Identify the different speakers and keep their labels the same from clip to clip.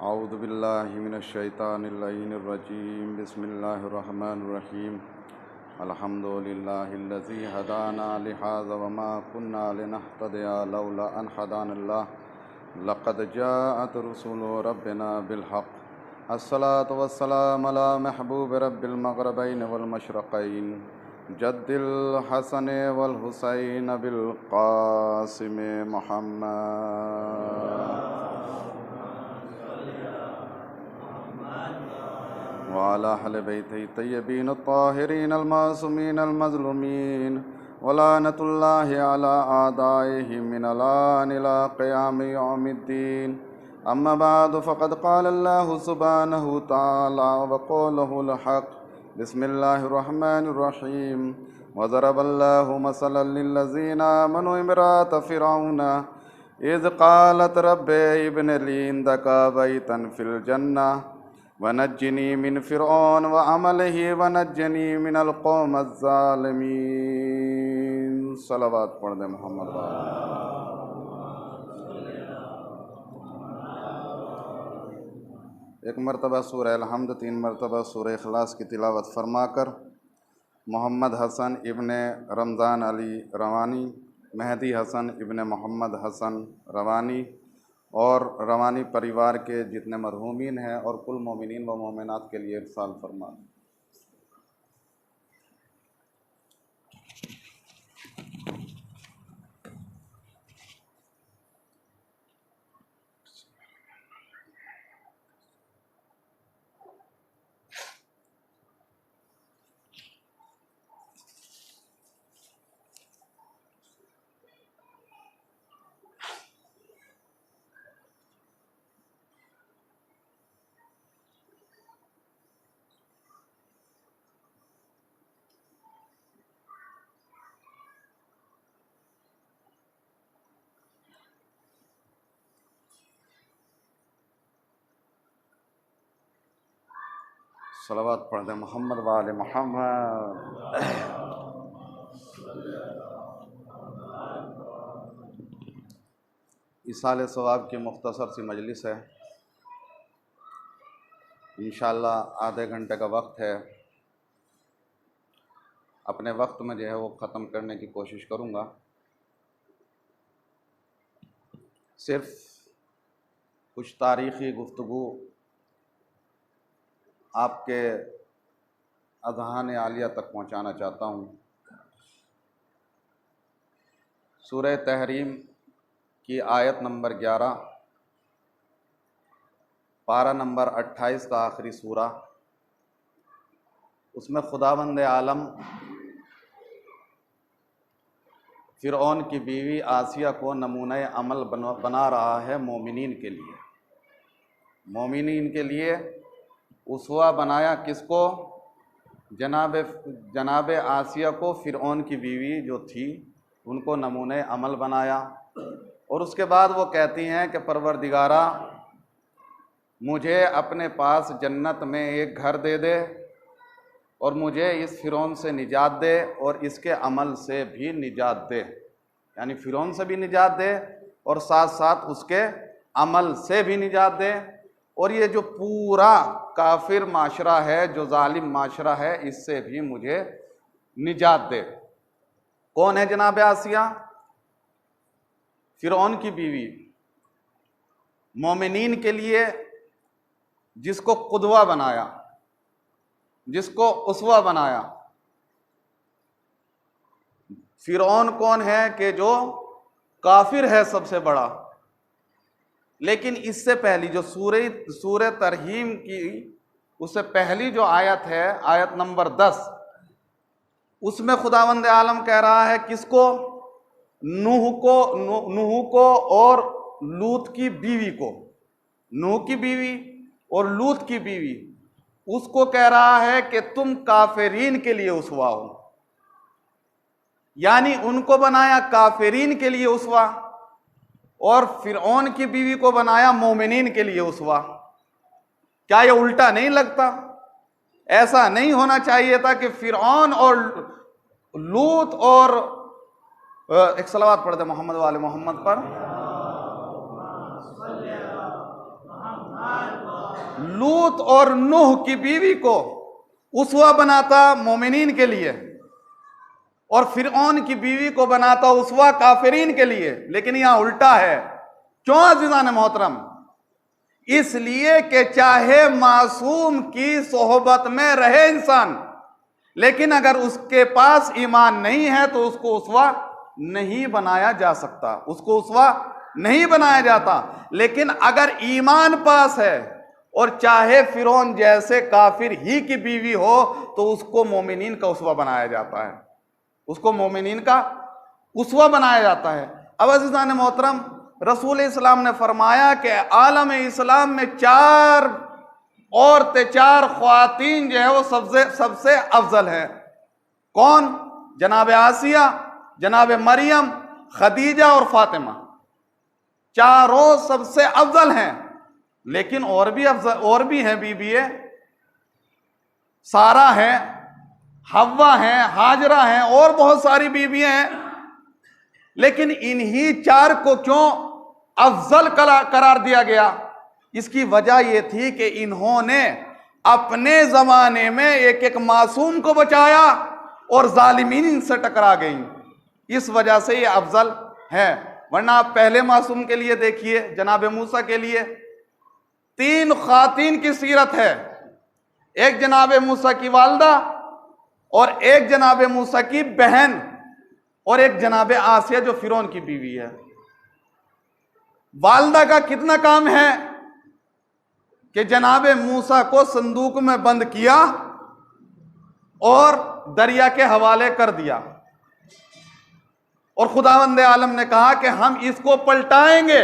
Speaker 1: औज़ु बिल्लाहि मिनश शैतानिर रजीम बिस्मिल्लाहिर्रहमानिर्रहीम अल्हम्दुलिल्लाहिल्लज़ी हदाना लिहाज़ा वमा कुन्ना लिनहतदिया लौला अन हदानल्लाह लक़द जाअत रुसुलु रब्बिना बिलहक़ अस्सलातु वस्सलामु अला महबूब रब्बिल मग़रिबैन वल मशरिक़ैन जद्दिल हसन वल हुसैन बिल क़ासिम मुहम्मद वाला अहले बैतिही तय्यबीन अत्ताहिरीन अल-मासूमीन अल-मज़लूमीन वलानतुल्लाहि अला आदाइहिम मिनल आन इला क़ियामि यौमिद्दीन अम्मा बअद फ़क़द क़ाल अल्लाहु सुब्हानहु तआला व क़ौलुहुल हक़ बिस्मिल्लाहिर्रहमानिर्रहीम वज़रबल्लाहु मसलन लिल्लज़ीना आमनू इम्राअत फ़िरऔन is क़ालत rabbi ibn Lee इंदका बैतन fill जन्नह वनज्जिनी मिन फ़िरऔन व अमलिही वनज्जिनी मिनल क़ौमिज़ ज़ालिमीन। सलावत पढ़ दे मोहम्मद। एक मरतबा सूरह अल-हम्द, 3 मरतबा सूरह इखलास की तिलावत फरमाकर मोहम्मद हसन इब्ने रमज़ान अली रवानी, मेहदी हसन इब्ने मोहम्मद हसन रवानी और रवानी परिवार के जितने मरहूमीन हैं और कुल मोमिनीन व मोमिनात के लिए इरसाल फरमा। सलावत पढ़ दे मोहम्मद वाले मोहम्मद। इसाले सवाब की मुख्तसर सी मजलिस है। इंशाअल्लाह आधे घंटे का वक्त है। अपने वक्त में जो है वो ख़त्म करने की कोशिश करूँगा। सिर्फ कुछ तारीख़ी गुफ्तगू आपके अज़हान आलिया तक पहुँचाना चाहता हूँ। सूरह तहरीम की आयत नंबर 11, पारा नंबर 28 का आखिरी सूरा, उसमें खुदावंद आलम फ़िरऔन की बीवी आसिया को नमूने अमल बना रहा है मोमिनीन के लिए। मोमिनीन के लिए उसवा बनाया किसको? जनाब आसिया को, फ़िरऔन की बीवी जो थी उनको नमूने अमल बनाया। और उसके बाद वो कहती हैं कि परवरदिगारा मुझे अपने पास जन्नत में एक घर दे दे और मुझे इस फ़िरऔन से निजात दे और इसके अमल से भी निजात दे। यानी फ़िरऔन से भी निजात दे और साथ साथ उसके अमल से भी निजात दे। और ये जो पूरा काफिर माशरा है, जो जालिम माशरा है, इससे भी मुझे निजात दे। कौन है जनाब आसिया? फ़िरऔन की बीवी। मोमिनीन के लिए जिसको कुदवा बनाया, जिसको उसवा बनाया। फ़िरऔन कौन है? कि जो काफिर है सबसे बड़ा। लेकिन इससे पहली जो सूरह तरहीम की उससे पहली जो आयत है, आयत नंबर 10, उसमें खुदावंद आलम कह रहा है किसको? नूह को और लूत की बीवी को। नूह की बीवी और लूत की बीवी, उसको कह रहा है कि तुम काफिरीन के लिए उसवा हो। यानी उनको बनाया काफिरीन के लिए उसवा और फ़िरऔन की बीवी को बनाया मोमिनीन के लिए उसवा। क्या ये उल्टा नहीं लगता? ऐसा नहीं होना चाहिए था कि फ़िरऔन और लूत और एक सलावत पढ़ दे मोहम्मद वाले मोहम्मद पर। लूत और नूह की बीवी को उसवा बनाता मोमिनीन के लिए और फिरौन की बीवी को बनाता उसवा काफिरीन के लिए, लेकिन यहां उल्टा है। क्यों अज़ीज़ान मोहतरम? इसलिए कि चाहे मासूम की सोहबत में रहे इंसान, लेकिन अगर उसके पास ईमान नहीं है तो उसको उसवा नहीं बनाया जा सकता, उसको उसवा नहीं बनाया जाता। लेकिन अगर ईमान पास है और चाहे फिरौन जैसे काफिर ही की बीवी हो तो उसको मोमिनीन का उसवा बनाया जाता है, उसको मोमिनीन का उसवा बनाया जाता है। अब अज़ीज़ान मोहतरम, रसूल इस्लाम ने फरमाया कि आलम इस्लाम में 4 औरतें, 4 ख्वातीन जो है वो सबसे अफजल हैं। कौन? जनाब आसिया, जनाब मरियम, खदीजा और फातिमा। चारों सबसे अफजल हैं, लेकिन और भी हैं बीबियां। सारा है, हव्वा हैं, हाजरा हैं और बहुत सारी बीबियां हैं। लेकिन इन्हीं 4 को क्यों अफजल करार दिया गया? इसकी वजह यह थी कि इन्होंने अपने जमाने में एक एक मासूम को बचाया और जालिमीन से टकरा गई। इस वजह से ये अफजल है। वरना आप पहले मासूम के लिए देखिए, जनाब मूसा के लिए 3 खातीन की सीरत है। एक जनाब मूसा की वालदा और एक जनाब मूसा की बहन और एक जनाब आसिया जो फिरौन की बीवी है। वालदा का कितना काम है कि जनाब मूसा को संदूक में बंद किया और दरिया के हवाले कर दिया, और खुदावंद आलम ने कहा कि हम इसको पलटाएंगे,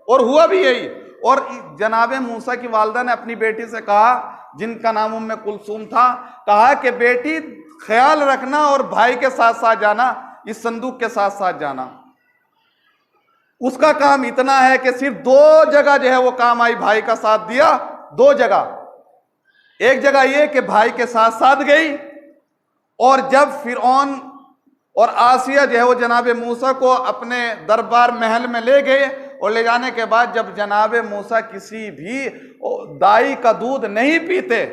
Speaker 1: और हुआ भी यही। और जनाब मूसा की वालदा ने अपनी बेटी से कहा, जिनका नाम उम्मे कुलसूम था, कहा कि बेटी ख्याल रखना और भाई के साथ साथ जाना, इस संदूक के साथ साथ जाना। उसका काम इतना है कि सिर्फ 2 जगह जो है वो काम आई, भाई का साथ दिया 2 जगह। एक जगह ये कि भाई के साथ साथ गई, और जब फिरौन और आसिया जो है वो जनाब मूसा को अपने दरबार महल में ले गए, और ले जाने के बाद जब जनाब मूसा किसी भी दाई का दूध नहीं पीते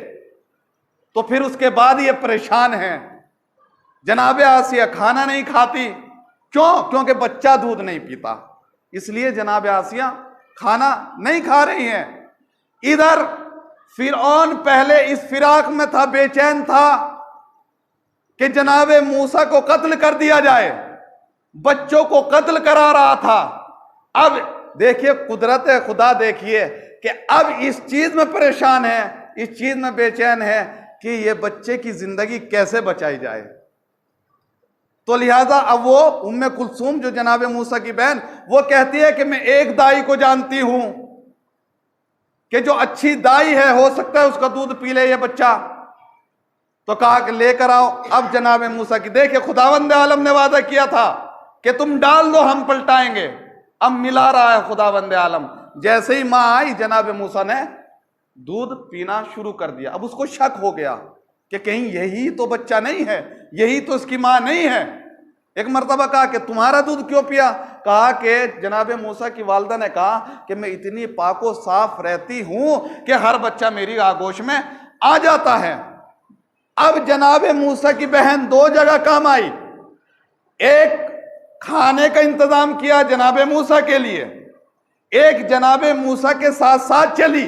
Speaker 1: तो फिर उसके बाद ये परेशान हैं। जनाब आसिया खाना नहीं खाती, क्यों? क्योंकि बच्चा दूध नहीं पीता, इसलिए जनाब आसिया खाना नहीं खा रही हैं। इधर फिरौन पहले इस फिराक में था, बेचैन था कि जनाब मूसा को कत्ल कर दिया जाए, बच्चों को कत्ल करा रहा था। अब देखिए कुदरत खुदा, देखिए कि अब इस चीज में परेशान है, इस चीज में बेचैन है कि ये बच्चे की जिंदगी कैसे बचाई जाए। तो लिहाजा अब वो उम्मे कुलसूम जो जनाब मूसा की बहन, वो कहती है कि मैं एक दाई को जानती हूं कि जो अच्छी दाई है, हो सकता है उसका दूध पी ले ये बच्चा। तो कहा कि लेकर आओ। अब जनाब मूसा की, देखिए खुदावंद आलम ने वादा किया था कि तुम डाल दो हम पलटाएंगे, अब मिला रहा है खुदावंद आलम। जैसे ही मां आई, जनाब मूसा ने दूध पीना शुरू कर दिया। अब उसको शक हो गया कि कहीं यही तो बच्चा नहीं है, यही तो इसकी मां नहीं है। एक मर्तबा कहा कि तुम्हारा दूध क्यों पिया? कहा कि जनाब मूसा की वालदा ने कहा कि मैं इतनी पाको साफ रहती हूं कि हर बच्चा मेरी आगोश में आ जाता है। अब जनाब मूसा की बहन 2 जगह काम आई। एक खाने का इंतजाम किया जनाब मूसा के लिए, एक जनाब मूसा के साथ साथ चली,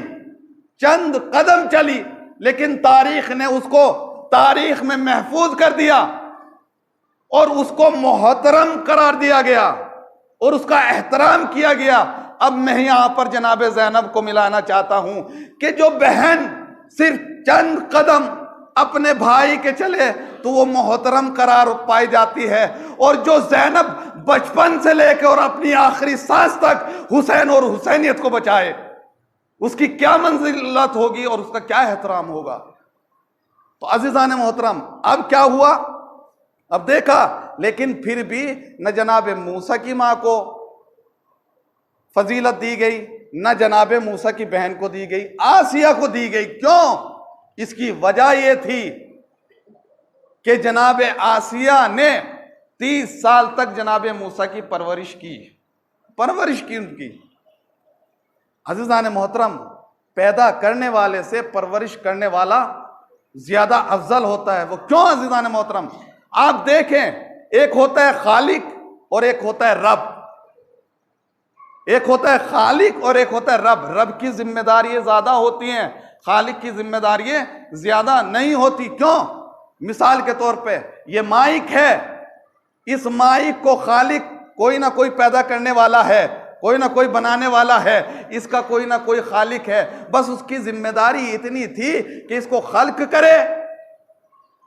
Speaker 1: चंद कदम चली, लेकिन तारीख ने उसको तारीख में महफूज कर दिया और उसको मोहतरम करार दिया गया और उसका एहतराम किया गया। अब मैं यहां पर जनाब ज़ैनब को मिलाना चाहता हूं कि जो बहन सिर्फ चंद कदम अपने भाई के चले तो वो मोहतरम करार पाई जाती है, और जो ज़ैनब बचपन से लेकर और अपनी आखिरी सांस तक हुसैन और हुसैनियत को बचाए, उसकी क्या मंजिलत होगी और उसका क्या एहतराम होगा। तो अज़ीज़ान मोहतरम, अब क्या हुआ? अब देखा, लेकिन फिर भी न जनाब मूसा की मां को फजीलत दी गई, न जनाब मूसा की बहन को दी गई, आसिया को दी गई। क्यों? इसकी वजह यह थी कि जनाब आसिया ने 30 साल तक जनाब मूसा की परवरिश की उनकी। अज़ीज़ान मोहतरम, पैदा करने वाले से परवरिश करने वाला ज्यादा अफजल होता है। वो क्यों अजीजान मोहतरम? आप देखें, एक होता है खालिक और एक होता है रब। एक होता है खालिक और एक होता है रब। रब की जिम्मेदारियां ज्यादा होती हैं, खालिक की जिम्मेदारियां ज्यादा नहीं होती। क्यों? मिसाल के तौर पे ये माइक है, इस माइक को खालिक कोई ना कोई पैदा करने वाला है, कोई ना कोई बनाने वाला है, इसका कोई ना कोई खालिक है। बस उसकी जिम्मेदारी इतनी थी कि इसको खल्क करे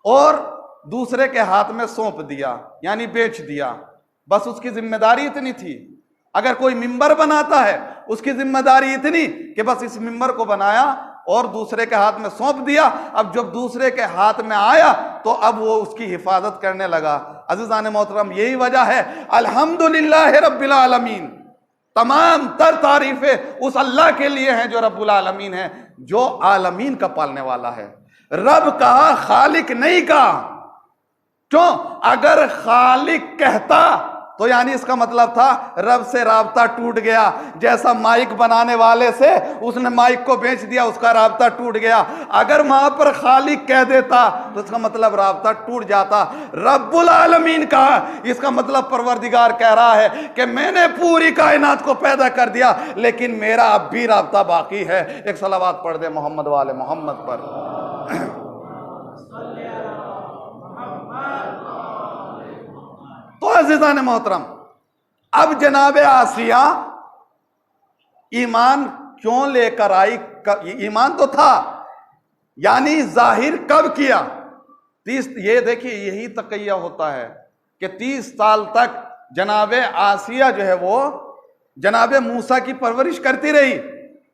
Speaker 1: और दूसरे के हाथ में सौंप दिया, यानी बेच दिया। बस उसकी जिम्मेदारी इतनी थी। अगर कोई मिंबर बनाता है, उसकी जिम्मेदारी इतनी कि बस इस मिंबर को बनाया और दूसरे के हाथ में सौंप दिया। अब जब दूसरे के हाथ में आया तो अब वो उसकी हिफाजत करने लगा। अज़ीज़ान मोहतरम, यही वजह है अल्हम्दुलिल्लाह रब्बिल आलमीन, तमाम तर तारीफें उस अल्लाह के लिए हैं जो रब्बुल आलमीन है, जो आलमीन का पालने वाला है। रब कहा, खालिक नहीं कहा। क्यों? अगर खालिक कहता तो यानी इसका मतलब था रब से राबता टूट गया। जैसा माइक बनाने वाले से उसने माइक को बेच दिया, उसका राबता टूट गया। अगर वहां पर खालिक कह देता तो इसका मतलब राबता टूट जाता। रब्बुल आलमीन कहा, इसका मतलब परवरदिगार कह रहा है कि मैंने पूरी कायनात को पैदा कर दिया, लेकिन मेरा अब भी राबता बाकी है। एक सलावत पढ़ दे मोहम्मद वाले मोहम्मद पर। तो अज़ीज़ान मोहतरम, अब जनाब आसिया ईमान क्यों लेकर आई? ईमान तो था, यानी जाहिर कब किया? 30, ये देखिए यही तकैया होता है कि 30 साल तक जनाब आसिया जो है वो जनाब मूसा की परवरिश करती रही।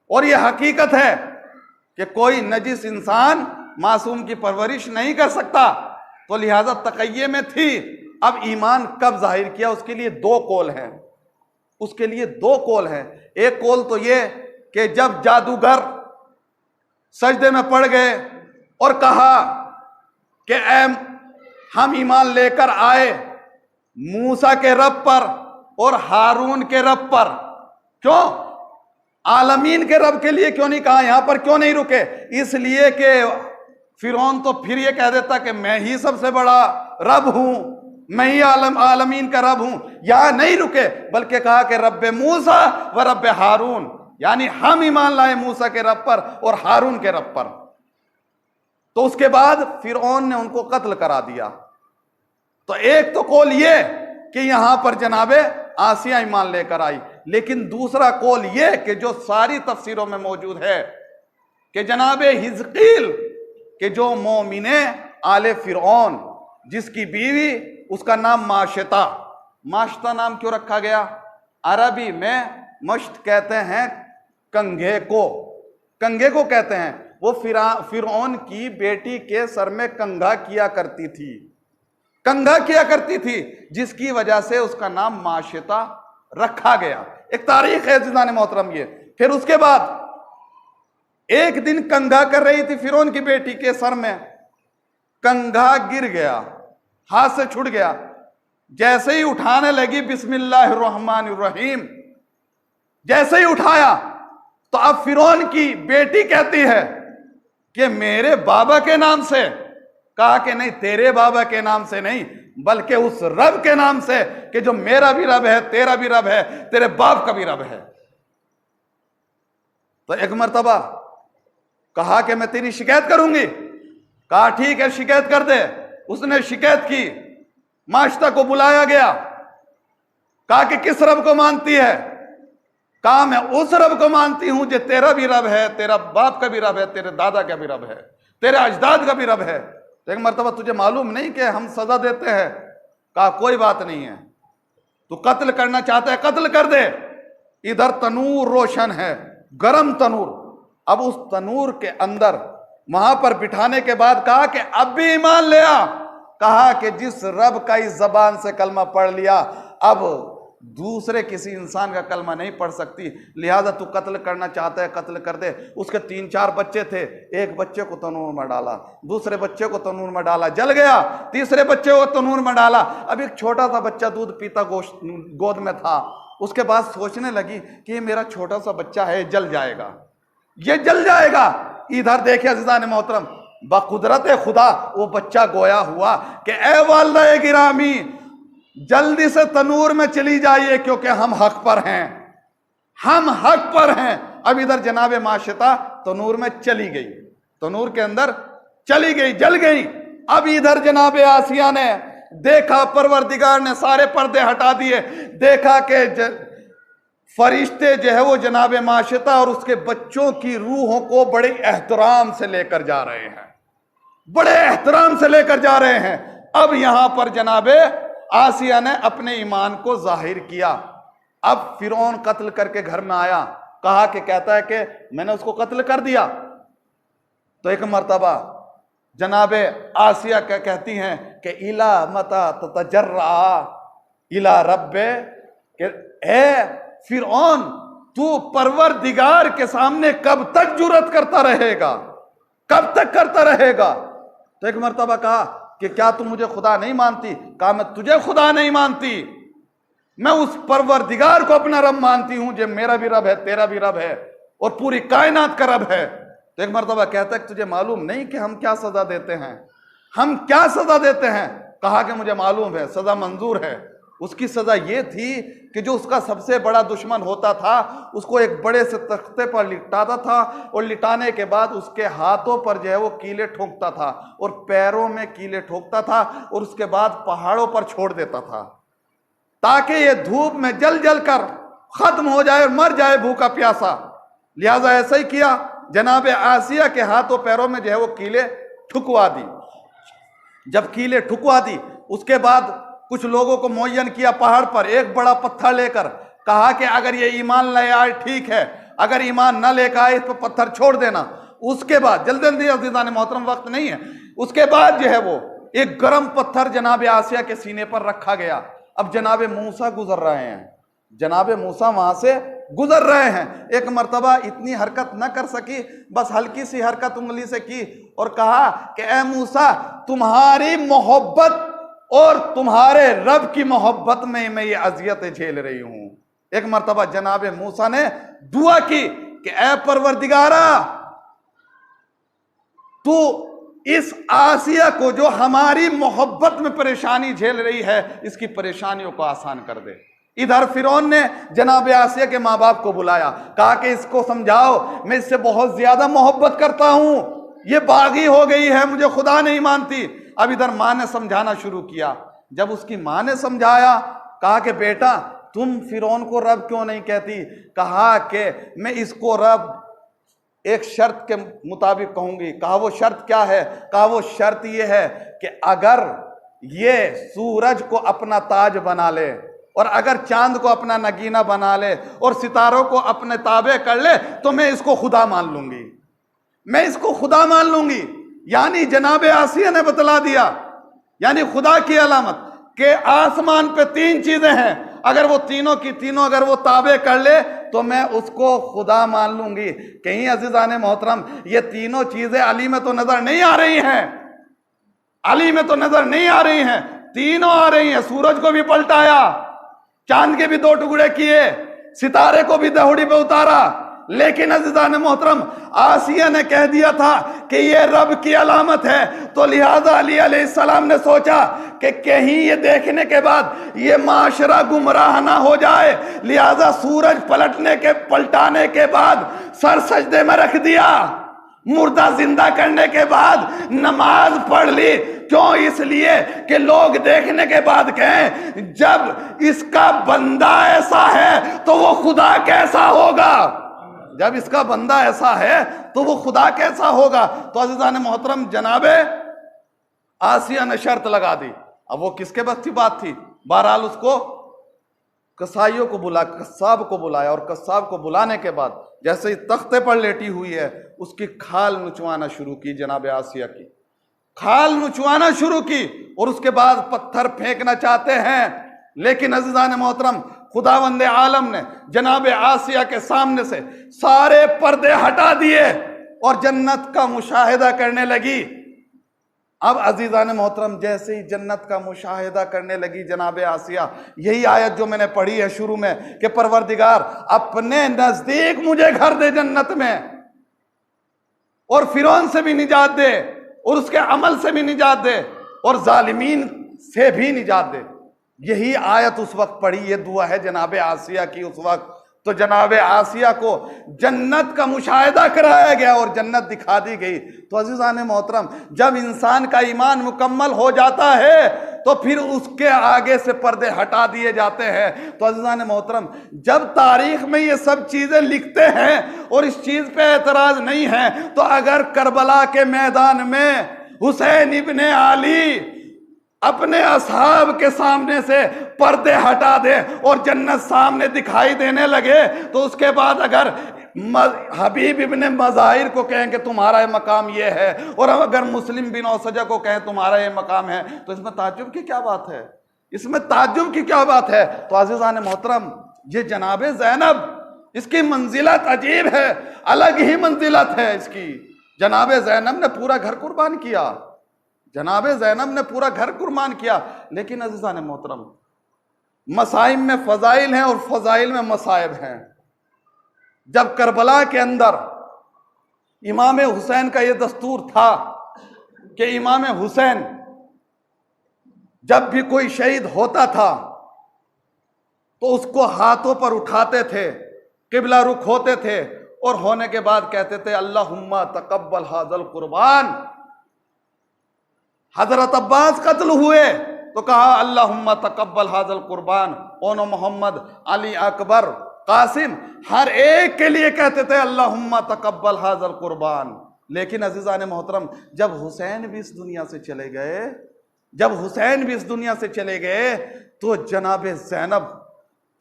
Speaker 1: और ये हकीकत है कि कोई नजिस इंसान मासूम की परवरिश नहीं कर सकता, तो लिहाजा तकैये में थी। अब ईमान कब जाहिर किया? उसके लिए दो कौल हैं। उसके लिए दो कौल हैं। एक कौल तो ये कि जब जादूगर सजदे में पड़ गए और कहा कि हम ईमान लेकर आए मूसा के रब पर और हारून के रब पर। क्यों? आलमीन के रब के लिए क्यों नहीं कहा? यहां पर क्यों नहीं रुके? इसलिए कि फिरौन तो फिर ये कह देता कि मैं ही सबसे बड़ा रब हूं, मैं ही आलमीन का रब हूं। यहां नहीं रुके, बल्कि कहा कि रब्बे मूसा व रब्बे हारून, यानी हम ईमान लाए मूसा के रब पर और हारून के रब पर। तो उसके बाद फिरौन ने उनको कत्ल करा दिया। तो एक तो कौल ये कि यहां पर जनाबे आसिया ईमान लेकर आई, लेकिन दूसरा कौल ये कि जो सारी तफसीरों में मौजूद है कि जनाबे हिजकील के जो मोमिने आले फिरौन, जिसकी बीवी उसका नाम माशता। माशता नाम क्यों रखा गया? अरबी में मश्त कहते हैं कंघे को, कंघे को कहते हैं। वो फिरौन की बेटी के सर में कंघा किया करती थी, कंघा किया करती थी, जिसकी वजह से उसका नाम माशता रखा गया। एक तारीख है जिन्होंने मोहतरम ये। फिर उसके बाद एक दिन कंघा कर रही थी फिरौन की बेटी के सर में, कंघा गिर गया, हाथ से छूट गया। जैसे ही उठाने लगी बिस्मिल्लाहिर्रहमानिर्रहीम, जैसे ही उठाया तो अब फिरौन की बेटी कहती है कि मेरे बाबा के नाम से। कहा कि नहीं, तेरे बाबा के नाम से नहीं, बल्कि उस रब के नाम से कि जो मेरा भी रब है, तेरा भी रब है, तेरे बाप का भी रब है। तो एक मर्तबा कहा कि मैं तेरी शिकायत करूंगी। कहा ठीक है, शिकायत कर दे। उसने शिकायत की, माशता को बुलाया गया। कहा कि किस रब को मानती है? कहा मैं उस रब को मानती हूं जो तेरा भी रब है, तेरा बाप का भी रब है, तेरे दादा का भी रब है, तेरे अजदाद का भी रब है। तो एक मर्तबा तुझे मालूम नहीं कि हम सजा देते हैं? कहा कोई बात नहीं है, तू कत्ल करना चाहता है कत्ल कर दे। इधर तनूर रोशन है, गरम तनूर। अब उस तनूर के अंदर वहां पर बिठाने के बाद कहा कि अब भी ईमान ले आ। कहा कि जिस रब का इस जबान से कलमा पढ़ लिया, अब दूसरे किसी इंसान का कलमा नहीं पढ़ सकती, लिहाजा तू कत्ल करना चाहता है कत्ल कर दे। उसके 3-4 बच्चे थे, एक बच्चे को तनूर में डाला, दूसरे बच्चे को तनूर में डाला, जल गया। तीसरे बच्चे को तनूर में डाला। अब एक छोटा सा बच्चा दूध पीता गोद में था। उसके बाद सोचने लगी कि ये मेरा छोटा सा बच्चा है, जल जाएगा। ये जल जाएगा। इधर देखिए अज़ीज़ान मोहतरम, बकुदरत खुदा वो बच्चा गोया हुआ कि ए वालिदा गिरामी, जल्दी से तनूर में चली जाइए क्योंकि हम हक पर हैं, हम हक पर हैं। अब इधर जनाब माशिता तनूर में चली गई, तनूर के अंदर चली गई, जल गई। अब इधर जनाब आसिया ने देखा, परवरदिगार ने सारे पर्दे हटा दिए, देखा कि फरिश्ते जो है वो जनाब माशिता और उसके बच्चों की रूहों को बड़े एहतराम से लेकर जा रहे हैं, बड़े एहतराम से लेकर जा रहे हैं। अब यहां पर जनाब आसिया ने अपने ईमान को जाहिर किया। अब फिरौन कत्ल करके घर में आया, कहा कि कहता है कि मैंने उसको कत्ल कर दिया। तो एक मर्तबा जनाब आसिया कहती हैं कि इला मता ततजर्रा इला रब्बे, ए फिरौन तू परवरदिगार के सामने कब तक जुर्रत करता रहेगा, कब तक करता रहेगा। तो एक मर्तबा कहा कि क्या तू मुझे खुदा नहीं मानती? कहा मैं तुझे खुदा नहीं मानती, मैं उस परवरदिगार को अपना रब मानती हूं जो मेरा भी रब है, तेरा भी रब है और पूरी कायनात का रब है। तो एक मर्तबा कहता है कि तुझे मालूम नहीं कि हम क्या सजा देते हैं, हम क्या सजा देते हैं? कहा कि मुझे मालूम है, सजा मंजूर है। उसकी सजा ये थी कि जो उसका सबसे बड़ा दुश्मन होता था उसको एक बड़े से तख्ते पर लिटाता था और लिटाने के बाद उसके हाथों पर जो है वो कीले ठोकता था और पैरों में कीले ठोकता था और उसके बाद पहाड़ों पर छोड़ देता था ताकि ये धूप में जल जल कर खत्म हो जाए और मर जाए भूखा प्यासा। लिहाजा ऐसा ही किया, जनाब आसिया के हाथों पैरों में जो है वो कीले ठुकवा दी। जब कीले ठुकवा दी उसके बाद कुछ लोगों को मुअय्यन किया पहाड़ पर एक बड़ा पत्थर लेकर, कहा कि अगर ये ईमान ले आए ठीक है, अगर ईमान न लेकर आए इस पर पत्थर छोड़ देना। उसके बाद जल्दी जल्दी अज़ीज़ान मोहतरम वक्त नहीं है, उसके बाद जो है वो एक गर्म पत्थर जनाब आसिया के सीने पर रखा गया। अब जनाब मूसा गुजर रहे हैं, जनाब मूसा वहां से गुजर रहे हैं। एक मर्तबा इतनी हरकत न कर सकी, बस हल्की सी हरकत उंगली से की और कहा कि ए मूसा, तुम्हारी मोहब्बत और तुम्हारे रब की मोहब्बत में मैं ये अजियतें झेल रही हूं। एक मर्तबा जनाब मूसा ने दुआ की कि ए परवरदिगारा, तू इस आसिया को जो हमारी मोहब्बत में परेशानी झेल रही है, इसकी परेशानियों को आसान कर दे। इधर फिरौन ने जनाब आसिया के माँ बाप को बुलाया, कहा कि इसको समझाओ, मैं इससे बहुत ज्यादा मोहब्बत करता हूं, ये बागी हो गई है, मुझे खुदा नहीं मानती। अब इधर माँ ने समझाना शुरू किया। जब उसकी माँ ने समझाया, कहा कि बेटा तुम फिरौन को रब क्यों नहीं कहती? कहा कि मैं इसको रब एक शर्त के मुताबिक कहूंगी। कहा वो शर्त क्या है? कहा वो शर्त ये है कि अगर ये सूरज को अपना ताज बना ले और अगर चांद को अपना नगीना बना ले और सितारों को अपने ताबे कर ले तो मैं इसको खुदा मान लूंगी, मैं इसको खुदा मान लूंगी। यानी जनाब आसिया ने बतला दिया, यानी खुदा की अलामत के आसमान पे तीन चीजें हैं, अगर वो तीनों की तीनों अगर वो ताबे कर ले तो मैं उसको खुदा मान लूंगी। कहीं अज़ीज़ान मोहतरम ये तीनों चीजें अली में तो नजर नहीं आ रही हैं, अली में तो नजर नहीं आ रही हैं, तीनों आ रही हैं। सूरज को भी पलटाया, चांद के भी दो टुकड़े किए, सितारे को भी दहुड़ी पे उतारा। लेकिन अज़ीज़ान मोहतरम आसिया ने कह दिया था कि ये रब की अलामत है, तो लिहाजा अली अलैहिस्सलाम ने सोचा कि कहीं ये देखने के बाद ये माशरा गुमराह ना हो जाए, लिहाजा सूरज पलटाने के बाद सर सजदे में रख दिया, मुर्दा जिंदा करने के बाद नमाज पढ़ ली। क्यों? इसलिए कि लोग देखने के बाद कहें जब इसका बंदा ऐसा है तो वो खुदा कैसा होगा, जब इसका बंदा ऐसा है तो वो खुदा कैसा होगा। तो अज़ीज़ान मोहतरम जनाबे आसिया ने शर्त लगा दी। अब वो किसके बस की बात थी, बहरहाल उसको कसाईयों को कस्साब को बुलाया और कस्साब को बुलाने के बाद जैसे ही तख्ते पर लेटी हुई है उसकी खाल नुचवाना शुरू की, जनाब आसिया की खाल नुचवाना शुरू की और उसके बाद पत्थर फेंकना चाहते हैं। लेकिन अज़ीज़ान मोहतरम खुदावंद आलम ने जनाब आसिया के सामने से सारे पर्दे हटा दिए और जन्नत का मुशाहिदा करने लगी। अब अज़ीज़ान मोहतरम जैसे ही जन्नत का मुशाहिदा करने लगी जनाब आसिया, यही आयत जो मैंने पढ़ी है शुरू में कि परवरदिगार अपने नज़दीक मुझे घर दे जन्नत में, और फिरौन से भी निजात दे और उसके अमल से भी निजात दे और जालिमीन से भी निजात दे। यही आयत उस वक्त पढ़ी, ये दुआ है जनाब आसिया की उस वक्त। तो जनाब आसिया को जन्नत का मुशाहिदा कराया गया और जन्नत दिखा दी गई। तो अजीज़ान मोहतरम, जब इंसान का ईमान मुकम्मल हो जाता है तो फिर उसके आगे से पर्दे हटा दिए जाते हैं। तो अजीज़ान मोहतरम, जब तारीख में ये सब चीज़ें लिखते हैं और इस चीज़ पे एतराज़ नहीं है, तो अगर करबला के मैदान में हुसैन इब्ने अली अपने असहाब के सामने से पर्दे हटा दे और जन्नत सामने दिखाई देने लगे, तो उसके बाद अगर हबीब इब्ने मज़ाहिर को कहें कि तुम्हारा ये मकाम ये है, और अगर मुस्लिम बिन औसजा को कहें तुम्हारा ये मकाम है, तो इसमें ताज्जुब की क्या बात है? इसमें ताज्जुब की क्या बात है? तो अज़ीज़ान मोहतरम, ये जनाब ज़ैनब, इसकी मंजिलत अजीब है, अलग ही मंजिलत है इसकी। जनाब ज़ैनब ने पूरा घर कुर्बान किया, जनाब ज़ैनब ने पूरा घर कुर्बान किया। लेकिन अज़ीज़ान मोहतरम, मसाइब में फ़ज़ाइल हैं और फ़ज़ाइल में मसाइब हैं। जब करबला के अंदर इमाम हुसैन का ये दस्तूर था कि इमाम हुसैन जब भी कोई शहीद होता था तो उसको हाथों पर उठाते थे, किबला रुख होते थे और होने के बाद कहते थे अल्लाहुम्मा तकब्बल हाज़ल कुर्बान। हजरत अब्बास कत्ल हुए तो कहा अल्लाहुम्मा तकब्बल हाज़ल कुर्बान। ओनो मोहम्मद, अली अकबर, कासिम, हर एक के लिए कहते थे अल्लाहुम्मा तकब्बल हाज़ल कुर्बान। लेकिन अज़ीज़ान मोहतरम, जब हुसैन भी इस दुनिया से चले गए, जब हुसैन भी इस दुनिया से चले गए, तो जनाब ज़ैनब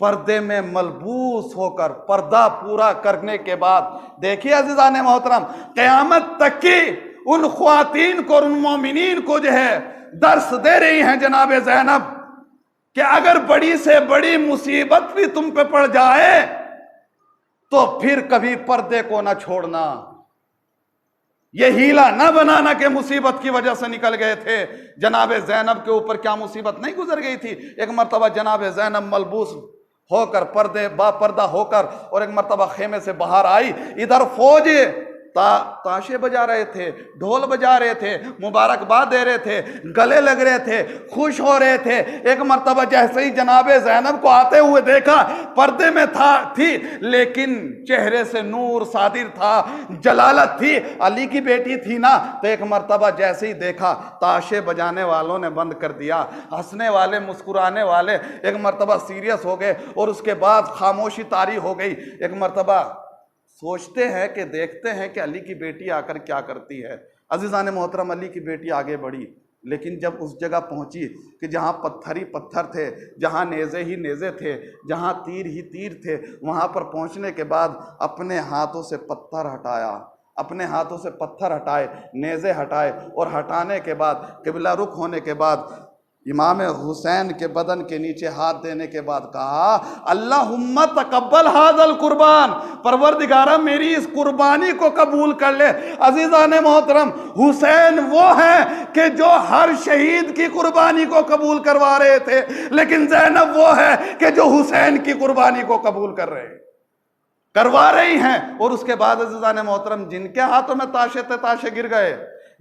Speaker 1: पर्दे में मलबूस होकर पर्दा पूरा करने के बाद, देखिए अज़ीज़ान मोहतरम, क़यामत तक की उन ख्वातीन को और उन मोमिनीन को जो है दर्स दे रही हैं जनाब ज़ैनब कि अगर बड़ी से बड़ी मुसीबत भी तुम पे पड़ जाए तो फिर कभी पर्दे को ना छोड़ना। ये हीला ना बनाना कि मुसीबत की वजह से निकल गए थे। जनाब ज़ैनब के ऊपर क्या मुसीबत नहीं गुजर गई थी? एक मरतबा जनाब ज़ैनब मलबूस होकर पर्दे बापर्दा होकर और एक मरतबा खेमे से बाहर आई, इधर फौज ताशे बजा रहे थे, ढोल बजा रहे थे, मुबारकबाद दे रहे थे, गले लग रहे थे, खुश हो रहे थे। एक मरतबा जैसे ही जनाब ज़ैनब को आते हुए देखा, पर्दे में थी लेकिन चेहरे से नूर सादिर था, जलालत थी, अली की बेटी थी ना। तो एक मरतबा जैसे ही देखा, ताशे बजाने वालों ने बंद कर दिया, हंसने वाले मुस्कुराने वाले एक मरतबा सीरियस हो गए और उसके बाद खामोशी तारी हो गई। एक मरतबा सोचते हैं कि देखते हैं कि अली की बेटी आकर क्या करती है। अज़ीज़ान मोहतरम, अली की बेटी आगे बढ़ी, लेकिन जब उस जगह पहुंची कि जहां पत्थर ही पत्थर थे, जहां नेज़े ही नेज़े थे, जहां तीर ही तीर थे, वहां पर पहुंचने के बाद अपने हाथों से पत्थर हटाया, अपने हाथों से पत्थर हटाए, नेज़े हटाए और हटाने के बाद किबला रुख होने के बाद इमाम हुसैन के बदन के नीचे हाथ देने के बाद कहा अल्लाहुम्मा तकब्बल हाज़ल कुर्बान, परवरदिगारा मेरी इस कुर्बानी को कबूल कर ले। अज़ीज़ान मोहतरम, हुसैन वो है कि जो हर शहीद की कुर्बानी को कबूल करवा रहे थे, लेकिन ज़ैनब वो है कि जो हुसैन की कुर्बानी को कबूल करवा रही हैं। और उसके बाद अज़ीज़ान मोहतरम, जिनके हाथों में ताशे थे ताशे गिर गए,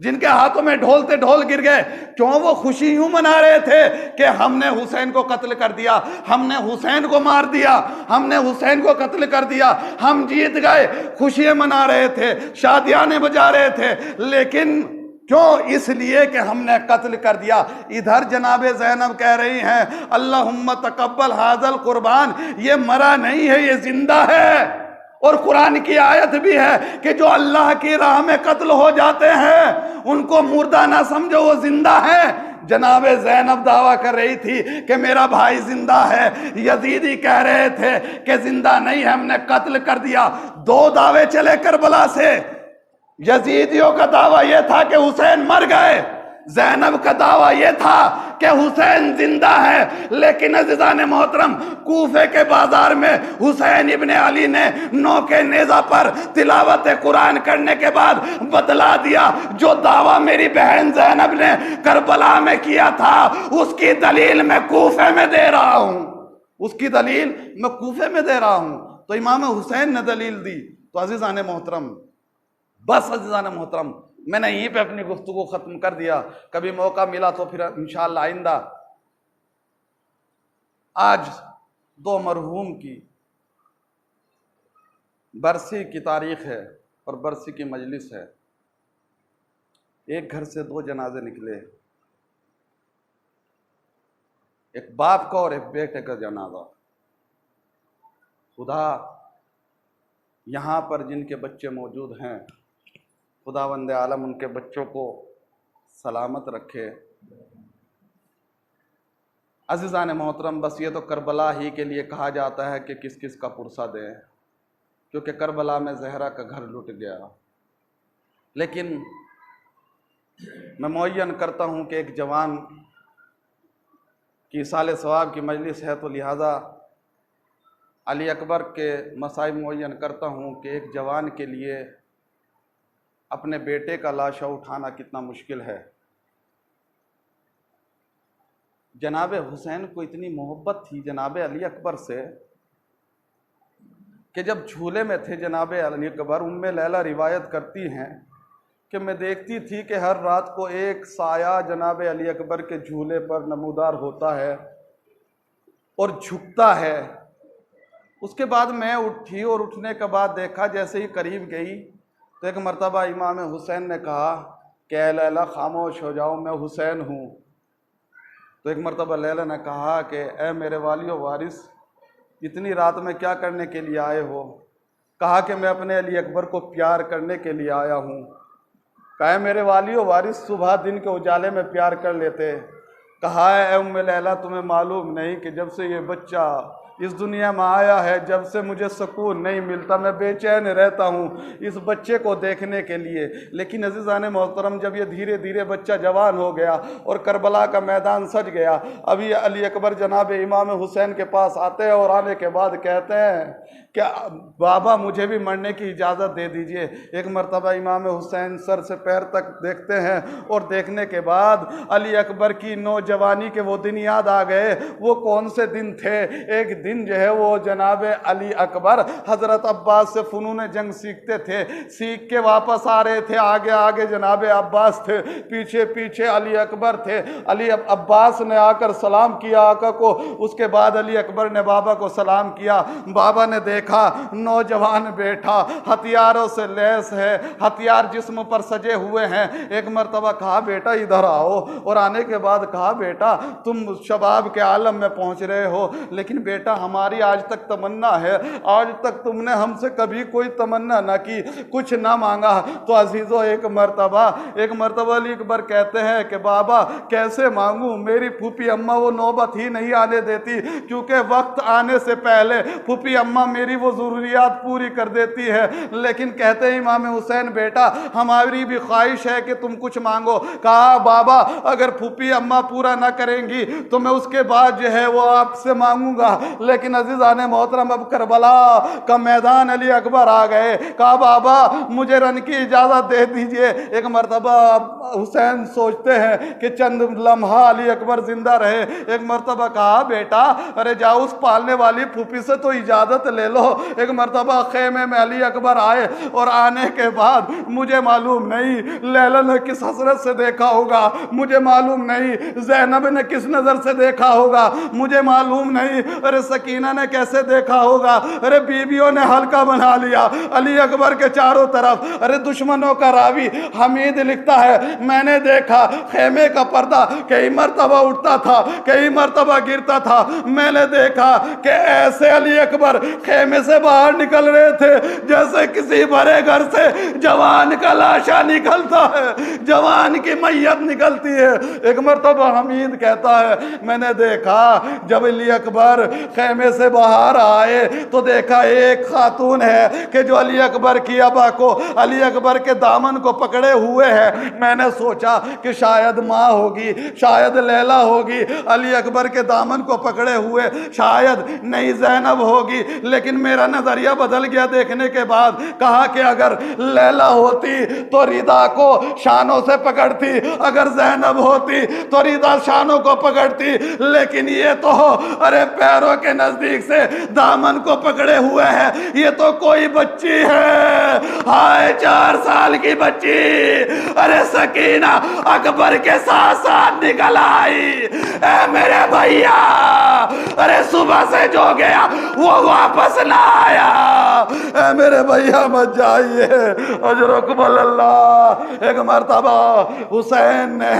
Speaker 1: जिनके हाथों में ढोल थे ढोल गिर गए। क्यों? वो खुशी यूं मना रहे थे कि हमने हुसैन को कत्ल कर दिया, हमने हुसैन को मार दिया, हमने हुसैन को कत्ल कर दिया, हम जीत गए। खुशियां मना रहे थे, शादियाने बजा रहे थे, लेकिन क्यों? इसलिए कि हमने कत्ल कर दिया। इधर जनाब ज़ैनब कह रही हैं अल्लाहुम्मा तकब्बल हाज़ल कुर्बान, ये मरा नहीं है, ये जिंदा है। और कुरान की आयत भी है कि जो अल्लाह की राह में कत्ल हो जाते हैं उनको मुर्दा ना समझो, वो जिंदा है। जनाब ज़ैनब दावा कर रही थी कि मेरा भाई जिंदा है, यजीदी कह रहे थे कि जिंदा नहीं है, हमने कत्ल कर दिया। दो दावे चले करबला से। यजीदियों का दावा यह था कि हुसैन मर गए, ज़ैनब का दावा यह था कि हुसैन जिंदा है। लेकिन अज़ीज़ान मोहतरम, कूफे के बाजार में हुसैन इब्ने अली ने नौके नेज़ा पर तिलावत कुरान करने के बाद बतला दिया, जो दावा मेरी बहन ज़ैनब ने करबला में किया था उसकी दलील मैं कूफे में दे रहा हूं, उसकी दलील मैं कूफे में दे रहा हूं। तो इमाम हुसैन ने दलील दी। तो अज़ीज़ान मोहतरम, बस अज़ीज़ान मोहतरम, मैंने यहीं पे अपनी गुफ्तगू ख़त्म कर दिया। कभी मौका मिला तो फिर इंशाअल्लाह आइंदा। आज 2 मरहूम की बरसी की तारीख़ है और बरसी की मजलिस है। एक घर से 2 जनाजे निकले, एक बाप का और एक बेटे का जनाजा। खुदा यहाँ पर जिनके बच्चे मौजूद हैं, खुदावंद आलम उनके बच्चों को सलामत रखे। अज़ीज़ान मोहतरम, बस ये तो करबला ही के लिए कहा जाता है कि किस किस का पुरसा दें, क्योंकि करबला में ज़हरा का घर लुट गया। लेकिन मैं मुअय्यन करता हूँ कि एक जवान की साले सवाब की मजलिस है, तो लिहाजा अली अकबर के मसाइब मुअय्यन करता हूँ कि एक जवान के लिए अपने बेटे का लाशा उठाना कितना मुश्किल है। जनाब हुसैन को इतनी मोहब्बत थी जनाब अली अकबर से कि जब झूले में थे जनाब अली अकबर, उम्मे लैला रिवायत करती हैं कि मैं देखती थी कि हर रात को एक साया जनाब अली अकबर के झूले पर नमूदार होता है और झुकता है। उसके बाद मैं उठी और उठने के बाद देखा, जैसे ही करीब गई तो एक मर्तबा इमाम हुसैन ने कहा कि ऐ लैला खामोश हो जाओ, मैं हुसैन हूँ। तो एक मर्तबा लैला ने कहा कि ऐ मेरे वालियो वारिस, इतनी रात में क्या करने के लिए आए हो? कहा कि मैं अपने अली अकबर को प्यार करने के लिए आया हूँ। कहा मेरे वालियो वारिस, सुबह दिन के उजाले में प्यार कर लेते। कहा है ऐ उम्मे लैला, तुम्हें मालूम नहीं कि जब से ये बच्चा इस दुनिया में आया है, जब से मुझे सुकून नहीं मिलता, मैं बेचैन रहता हूँ इस बच्चे को देखने के लिए। लेकिन अज़ीज़ान मोहतरम, जब ये धीरे धीरे बच्चा जवान हो गया और करबला का मैदान सज गया, अभी अली अकबर जनाब इमाम हुसैन के पास आते हैं और आने के बाद कहते हैं कि बाबा मुझे भी मरने की इजाज़त दे दीजिए। एक मर्तबा इमाम हुसैन सर से पैर तक देखते हैं और देखने के बाद अली अकबर की नौजवानी के वो दिन याद आ गए। वो कौन से दिन थे? एक दिन जो है वो जनाब अली अकबर हज़रत अब्बास से फ़नून जंग सीखते थे, सीख के वापस आ रहे थे। आगे आगे जनाब अब्बास थे, पीछे पीछे अली अकबर थे। अली अब्बास ने आकर सलाम किया आका को, उसके बाद अली अकबर ने बाबा को सलाम किया। बाबा ने देखा नौजवान बेटा हथियारों से लैस है, हथियार जिस्म पर सजे हुए हैं। एक मर्तबा कहा बेटा इधर आओ, और आने के बाद कहा बेटा तुम शबाब के आलम में पहुंच रहे हो, लेकिन बेटा हमारी आज तक तमन्ना है, आज तक तुमने हमसे कभी कोई तमन्ना ना की, कुछ ना मांगा। तो अजीज़ों एक मर्तबा अली अकबर कहते हैं कि बाबा कैसे मांगू, मेरी फूफी अम्मा वो नौबत ही नहीं आने देती, क्योंकि वक्त आने से पहले फूफी अम्मा मेरी वो ज़रूरियात पूरी कर देती है। लेकिन कहते हैं इमाम हुसैन बेटा हमारी भी ख्वाहिश है कि तुम कुछ मांगो। कहा बाबा अगर फूफी अम्मा पूरा ना करेंगी तो मैं उसके बाद जो है वो आपसे मांगूंगा। लेकिन अज़ीज़ान मोहतरम, अब करबला का मैदान अली अकबर आ गए। कहा बाबा मुझे रन की इजाज़त दे दीजिए। एक मर्तबा हुसैन सोचते हैं कि चंद लम्हा अली अकबर जिंदा रहे। एक मर्तबा कहा बेटा अरे जाओ उस पालने वाली फूफी से तो इजाज़त ले लो। एक मर्तबा खेमे में अली अकबर आए, और आने के बाद मुझे मालूम नहीं लैला ने किस हसरत से देखा होगा, मुझे मालूम नहीं ज़ैनब ने किस नज़र से देखा होगा, मुझे मालूम नहीं अरे सकीना ने कैसे देखा होगा। अरे बीवियों ने हल्का बना लिया अली अकबर के चारों तरफ। अरे दुश्मनों का रावी हमीद लिखता है मैंने देखा खेमे का पर्दा कई मर्तबा उठता था, कई मर्तबा गिरता था। मैंने देखा कि ऐसे अली अकबर खेमे से बाहर निकल रहे थे जैसे किसी बड़े घर से जवान का लाशा निकलता है, जवान की मैयत निकलती है। एक मर्तबा हमीद कहता है मैंने देखा जब अली अकबर खेमे से बाहर आए तो देखा एक खातून है कि जो अली अकबर की अबा को, अली अकबर के दामन को पकड़े हुए है। मैंने सोचा कि शायद माँ होगी, शायद लैला होगी, अली अकबर के दामन को पकड़े हुए, शायद नहीं ज़ैनब होगी। लेकिन मेरा नजरिया बदल गया देखने के बाद। कहा कि अगर लैला होती तो रिदा को शानों से पकड़ती, अगर ज़ैनब होती तो रिदा शानों को पकड़ती, लेकिन ये तो अरे पैरों के के नजदीक से दामन को पकड़े हुए है। ये तो कोई बच्ची है, हाय 4 साल की बच्ची। अरे सकीना अकबर के साथ साथ निकल आई। ए मेरे भैया, अरे सुबह से जो गया वो वापस ना आया। ए मेरे भैया मत जाइए, अजरकुमुल अल्लाह। एक मर्तबा हुसैन ने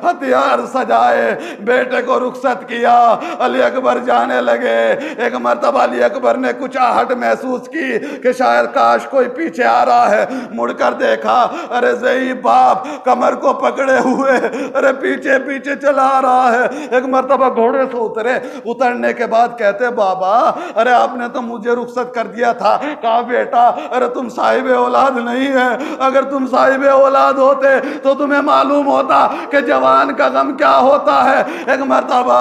Speaker 1: हथियार सजाए, बेटे को रुखसत किया, अली अकबर जाने लगे। एक मर्तबा अली अकबर ने कुछ आहट महसूस की कि शायद काश कोई पीछे आ रहा है। मुड़कर देखा, अरे ज़ईब बाप कमर को पकड़े हुए, अरे पीछे पीछे चला रहा है। एक मर्तबा घोड़े से उतरे, उतरने के बाद कहते बाबा अरे आपने तो मुझे रुखसत कर दिया था। कहा बेटा अरे तुम साहिब औलाद नहीं है, अगर तुम साहिब औलाद होते तो तुम्हें मालूम होता कि जवान का गम क्या होता है। एक मर्तबा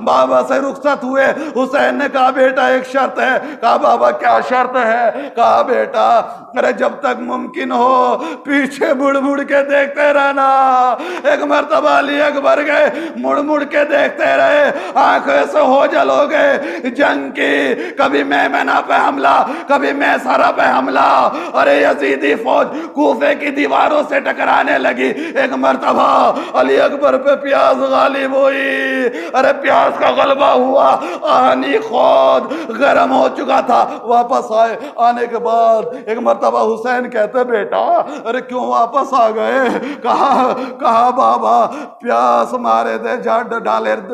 Speaker 1: बाबा से रुखसत हुए, हुसैन ने कहा बेटा एक शर्त है। कहा बाबा क्या शर्त है? कहा बेटा अरे जब तक मुमकिन हो पीछे मुड़ मुड़ के देखते रहना। एक मर्तबा अली अकबर गए, मुड़ मुड़ के देखते रहे, आंखें से ओझल हो गए जंग की। कभी मैमना पे हमला, कभी मैसरा पे हमला। अरे यजीदी फौज कूफे की दीवारों से टकराने लगी। एक मर्तबा अली अकबर पे प्यास गालिब हुई। अरे प्यास का गलबा हुआ, आनी खुद गर्म हो चुका था। वापस आए, आने के बाद एक मर्तबा हुसैन कहते बेटा अरे क्यों वापस आ गए? कहा बाबा प्यास मारे दे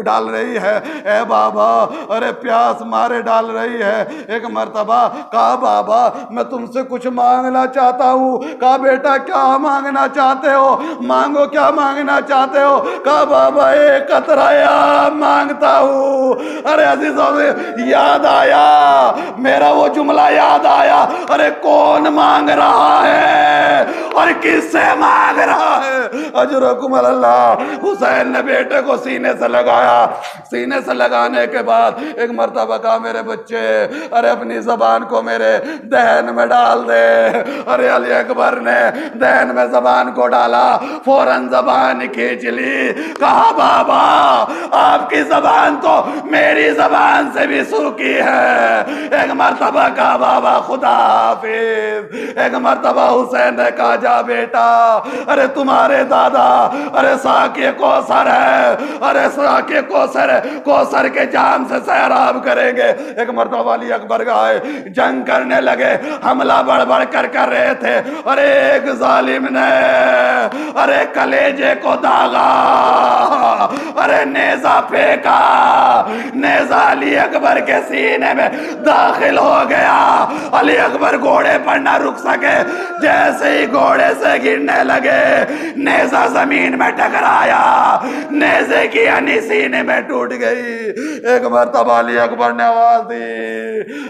Speaker 1: डाल रही है। ए बाबा अरे प्यास मारे डाल रही है। एक मर्तबा कहा बाबा मैं तुमसे कुछ मांगना चाहता हूँ। कहा बेटा क्या मांगना चाहते हो? मांगो क्या मांगना चाहते हो? कहा बाबा एक कतराया मांगता हूँ। अरे अजीजों से याद आया, मेरा वो जुमला याद आया, अरे कौन मांग रहा है और किससे मांग रहा है? अजरकुमुल अल्लाह। हुसैन ने बेटे को सीने से लगाया। सीने से लगाने के बाद एक मर्तबा कहा मेरे बच्चे अरे अपनी जबान को मेरे दहन में डाल दे। अरे अली अकबर ने दहन में जबान को डाला, फौरन जबान खींच ली। कहा बाबा आपकी जबान तो मेरी जबान से भी सूखी है। एक मर्तबा कहा बाबा खुदा हाफिज। एक मर्तबा हुसैन ने कहा जा बेटा अरे तुम्हारे दादा अरे साके कौसर है, अरे साके कौसर है, कौसर के जाम से सैराब करेंगे। एक मर्तबा अली अकबर आए, जंग करने लगे, हमला बढ़ कर रहे थे। अरे एक जालिम ने अरे कलेजे को दागा, अरे नेजा फेंका, नेजा अली अकबर के सीने में दाखिल हो गया। अली अकबर घोड़े पर न रुक सके, जैसे ही घोड़े से गिरने लगे नेजा जमीन में टकराया, नेजे की अनी सीने में टूट गई। एक मर्तबा अली अकबर ने आवाज दी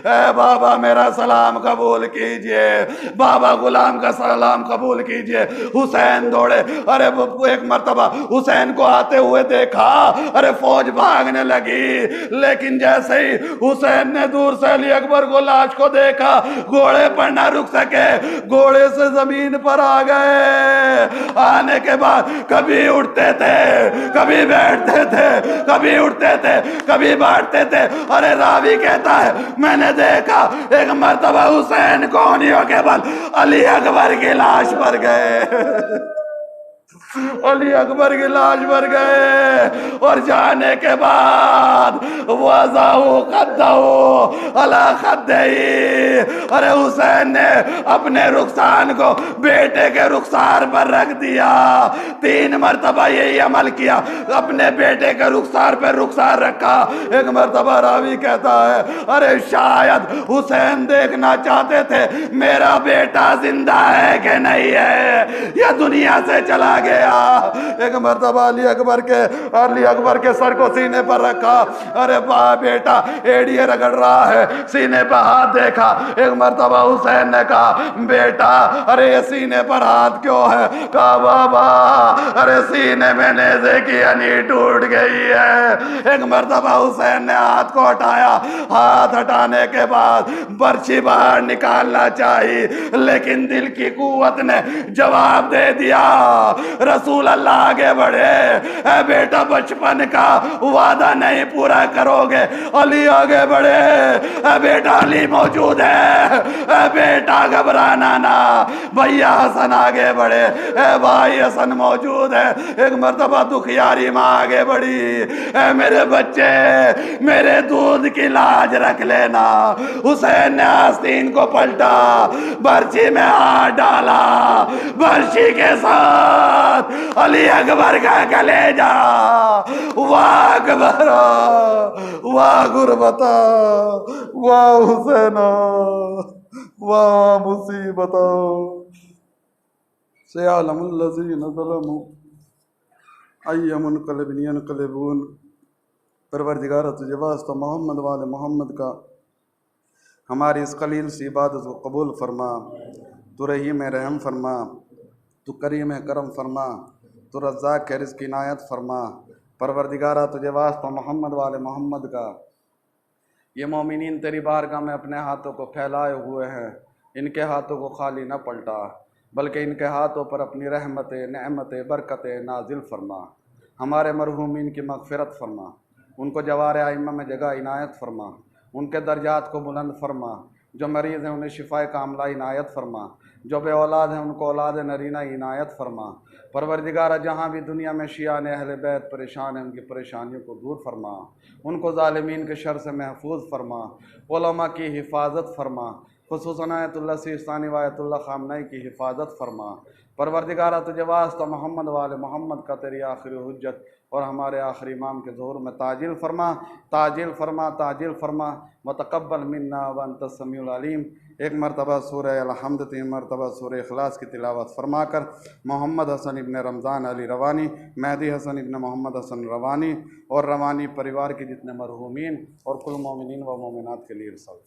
Speaker 1: ए बाबा मेरा सलाम कबूल कीजिए, बाबा गुलाम का सलाम कबूल कीजिए। हुसैन दौड़े, अरे एक मर्तबा हुसैन को आते हुए देखा, अरे फौज भागने लगी। लेकिन जैसे ही हुसैन ने दूर से अली अकबर को लाश को देखा, घोड़े पर ना रुक सके, घोड़े से जमीन पर आ गए। आने के बाद कभी उठते थे, कभी बैठते थे, कभी उठते थे, कभी बैठते थे। अरे रावी कहता है मैंने देखा एक मर्तबा हुसैन कोहनियों के बल अली अकबर की लाश पर गए। अली अकबर की लाश पर गए और जाने के बाद वज़ाहु क़द्दहु अला ख़द्दैहि, अरे हुसैन ने अपने रुखसार को बेटे के रुखसार पर रख दिया। 3 मर्तबा यही अमल किया, अपने बेटे के रुखसार पर रुखसार रखा। एक मर्तबा रावी कहता है अरे शायद हुसैन देखना चाहते थे मेरा बेटा जिंदा है कि नहीं है, या दुनिया से चला गया। एक मर्तबा अली अकबर के सर को सीने पर रखा, अरे वाह बेटा एड़िए रगड़ रहा है, सीने पर हाथ देखा। एक मरतबा हुसैन ने कहा बेटा अरे सीने पर हाथ क्यों है? कहा बाबा अरे सीने में नेज़े की हनी टूट गई है। एक मरतबा हुसैन ने हाथ को हटाया, हाथ हटाने के बाद बर्छी बाहर निकालना चाहिए, लेकिन दिल की कुव्वत ने जवाब दे दिया। रसूल अल्लाह आगे बढ़े, ए बेटा बचपन का वादा नहीं पूरा करोगे। अली आगे बढ़े, ए बेटा अली मौजूद है, ए बेटा घबराना ना। भैया हसन आगे बढ़े, ए भाई हसन मौजूद है। एक मर्तबा दुखियारी माँ आगे बढ़ी, ए मेरे बच्चे मेरे दूध की लाज रख लेना। हुसैन ने आस्तीन को पलटा, बर्छी में हाथ डाला, बर्छी के साथ अली अकबर का कलेजा। वाह अकबर, वाह गुरबता, वाह हुसैना, वाह मुसीबता सयालमुल्लज़ीना ज़लमू अय्यमुनक़लिबिन यनक़लिबून। परवरदिगार तुझे वास्ता मोहम्मद वाले मोहम्मद का हमारी इस कलील सी इबादत को कबूल फरमा। तू रहीम रहम फरमा, तू करीम करम फरमा, तू रज़्ज़ाक़ के रिज़्क़ इनायत फरमा। परवरदिगारा तुझे वास्ता मोहम्मद वाले मोहम्मद का ये मोमिनीन तेरी बारगाह में अपने हाथों को फैलाए हुए हैं, इनके हाथों को खाली न पलटा, बल्कि इनके हाथों पर अपनी रहमतें, नेमतें, बरकतें नाजिल फरमा। हमारे मरहूमीन की मग़फ़िरत फरमा, उनको जवार आइम्मा में जगह इनायत फरमा, उनके दर्जात को बुलंद फरमा। जो मरीज़ हैं उन्हें शिफाए कामला इनायत फरमा, जो बे औलाद हैं उनको औलाद नरीना इनायत फरमा। परवरदिगारा जहाँ भी दुनिया में शियान अहले बैत परेशान हैं, उनकी परेशानियों को दूर फरमा, उनको ज़ालिमीन के शर से महफूज फरमा, उलमा की हिफाजत फरमा, खुसूसन आयतुल्लाह सिस्तानी व आयतुल्लाह ख़ामनई की हिफाजत फरमा। परवरदिगारा तुझे वास्ता मोहम्मद वाले मोहम्मद का तेरी आखिरी हुज्जत और हमारे आखिरी इमाम के ज़ुहूर में ताजिल फरमा, ताजिल फरमा, ताजिल फरमा। व तक़ब्बल मिन्ना व अंत समीउल अलीम। एक मरतबा सूरह अल-हम्द, 3 मरतबा सूरह इखलास की तिलावत फरमाकर मोहम्मद हसन इब्न रमज़ान अली रवानी, मेहदी हसन इब्न मोहम्मद हसन रवानी और रवानी परिवार के जितने मरहूमीन और कुल मोमिनीन व मोमिनात के लिए इरसाल।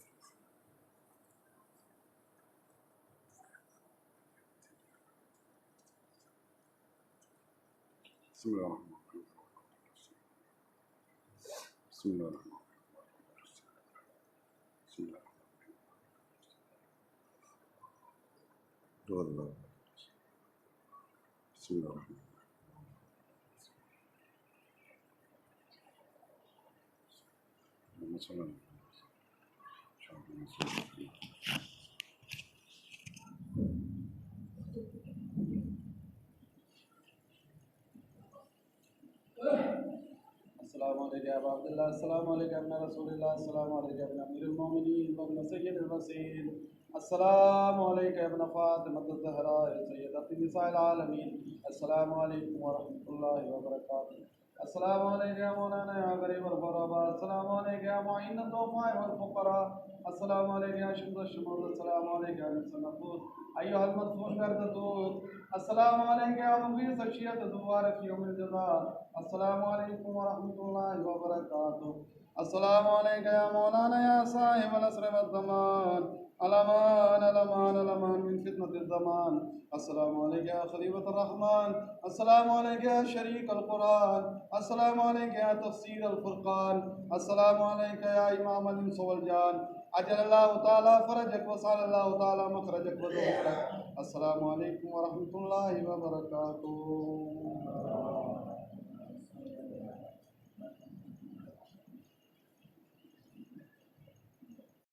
Speaker 1: अस्सलामु अलैका या अब्दुल्लाह, अस्सलामु अलैका या रसूलुल्लाह, अस्सलामु अलैका या अमीरुल मोमिनीन व सय्यदुल मरसलीन, अस्सलामु अलैका या फातिमतुज़ ज़हरा सय्यदतु निसाइल आलमीन, अस्सलामु अलैकुम व रहमतुल्लाहि व बरकातुहू। अस्सलामु अलैका या मौलाना या गरीबुल ग़ुरबा, अस्सलामु अलैका या मुइन्नत दुआफ़ा वल फ़ुक़रा, अस्सलामु अलैका या शुद्दुश शुमूल, अस्सलामु अलैका या निस्फ़ुन नफ़ूस अय्युहल मदफ़ून गर्दतूत, अस्सलामु अलैका या मुग़ीस अश्शियत दुआर फ़ी यौमिल जज़ा, अस्सलामु अलैकुम व रहमतुल्लाहि व बरकातुहू। अस्सलामु अलैका या मौलाना या साहिबल असर वज़्ज़मान, अलमान अलमान अलमान मिन फ़ितनतिज़ ज़मान, अस्सलामु अलैका या ख़लीफ़तुर रहमान, अस्सलामु अलैका या शरीकल क़ुरआन, अस्सलामु अलैका या तफ़सीरल फ़ुरक़ान, अस्सलामु अलैका या इमामल इंस वल जान, अजलल्लाहु तआला फ़रजक व सअलल्लाहु तआला मख़रजक व ज़ुहूरक। अस्सलामु अलैकुम व रहमतुल्लाहि व बरकातुहू।